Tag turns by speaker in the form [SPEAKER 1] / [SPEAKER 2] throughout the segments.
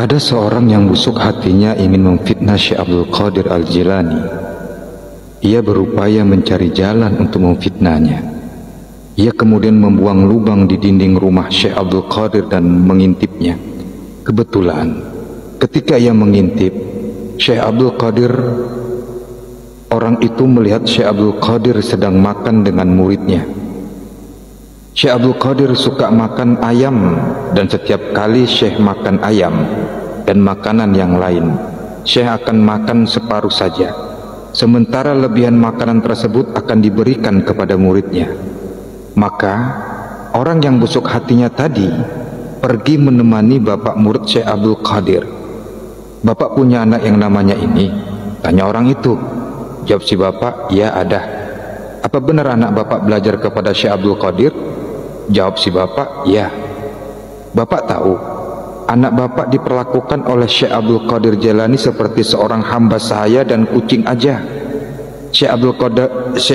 [SPEAKER 1] Ada seorang yang busuk hatinya ingin memfitnah Syekh Abdul Qadir Al-Jilani. Ia berupaya mencari jalan untuk memfitnahnya. Ia kemudian membuang lubang di dinding rumah Syekh Abdul Qadir dan mengintipnya. Kebetulan ketika ia mengintip Syekh Abdul Qadir, orang itu melihat Syekh Abdul Qadir sedang makan dengan muridnya. Syekh Abdul Qadir suka makan ayam, dan setiap kali Syekh makan ayam dan makanan yang lain, Syekh akan makan separuh saja, sementara lebihan makanan tersebut akan diberikan kepada muridnya. Maka orang yang busuk hatinya tadi pergi menemani bapak murid Syekh Abdul Qadir. "Bapak punya anak yang namanya ini?" tanya orang itu. Jawab si bapak, "Ya ada." "Apa benar anak bapak belajar kepada Syekh Abdul Qadir?" Jawab si bapak, "Ya." "Bapak tahu anak bapak diperlakukan oleh Syekh Abdul Qadir Jilani seperti seorang hamba sahaya dan kucing aja. Syekh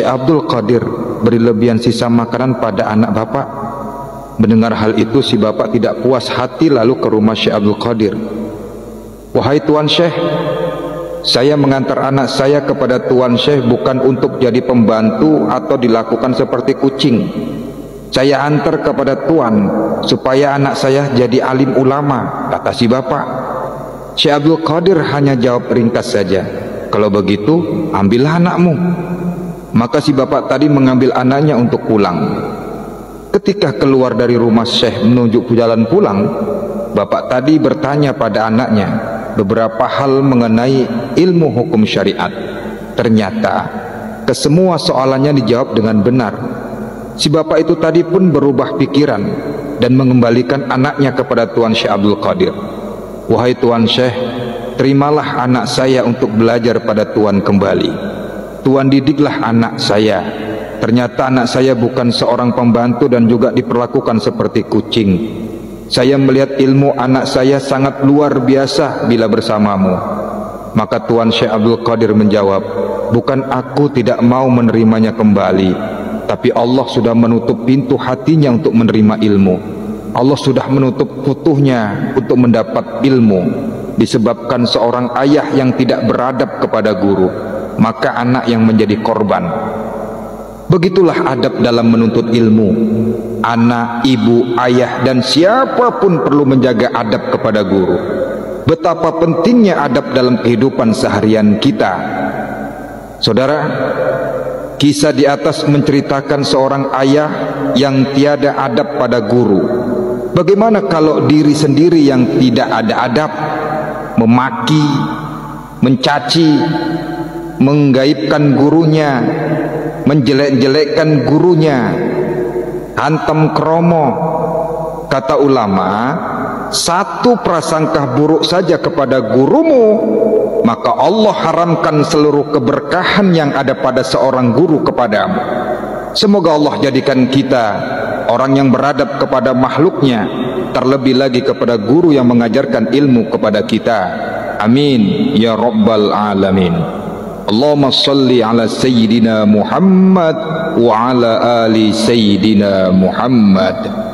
[SPEAKER 1] Abdul Qadir beri lebihan sisa makanan pada anak bapak." Mendengar hal itu, si bapak tidak puas hati lalu ke rumah Syekh Abdul Qadir. "Wahai Tuan Syekh, saya mengantar anak saya kepada Tuan Syekh bukan untuk jadi pembantu atau dilakukan seperti kucing. Saya antar kepada Tuan supaya anak saya jadi alim ulama," kata si bapak. Syekh Abdul Qadir hanya jawab ringkas saja, "Kalau begitu ambillah anakmu." Maka si bapak tadi mengambil anaknya untuk pulang. Ketika keluar dari rumah Syekh menuju jalan pulang, bapak tadi bertanya pada anaknya beberapa hal mengenai ilmu hukum syariat. Ternyata kesemua soalannya dijawab dengan benar. Si bapak itu tadi pun berubah pikiran dan mengembalikan anaknya kepada Tuan Syekh Abdul Qadir. "Wahai Tuan Syekh, terimalah anak saya untuk belajar pada Tuan kembali. Tuan didiklah anak saya. Ternyata anak saya bukan seorang pembantu dan juga diperlakukan seperti kucing. Saya melihat ilmu anak saya sangat luar biasa bila bersamamu." Maka Tuan Syekh Abdul Qadir menjawab, "Bukan aku tidak mau menerimanya kembali, tapi Allah sudah menutup pintu hatinya untuk menerima ilmu. Allah sudah menutup futuhnya untuk mendapat ilmu, disebabkan seorang ayah yang tidak beradab kepada guru, maka anak yang menjadi korban." Begitulah adab dalam menuntut ilmu. Anak, ibu, ayah, dan siapapun perlu menjaga adab kepada guru. Betapa pentingnya adab dalam kehidupan seharian kita. Saudara, kisah di atas menceritakan seorang ayah yang tiada adab pada guru. Bagaimana kalau diri sendiri yang tidak ada adab, memaki, mencaci, menggaibkan gurunya, menjelek-jelekkan gurunya, hantam kromo? Kata ulama, satu prasangka buruk saja kepada gurumu, maka Allah haramkan seluruh keberkahan yang ada pada seorang guru kepadamu. Semoga Allah jadikan kita orang yang beradab kepada makhluknya, terlebih lagi kepada guru yang mengajarkan ilmu kepada kita. Amin ya rabbal alamin. Allahumma salli ala Sayyidina Muhammad wa ala ali Sayyidina Muhammad.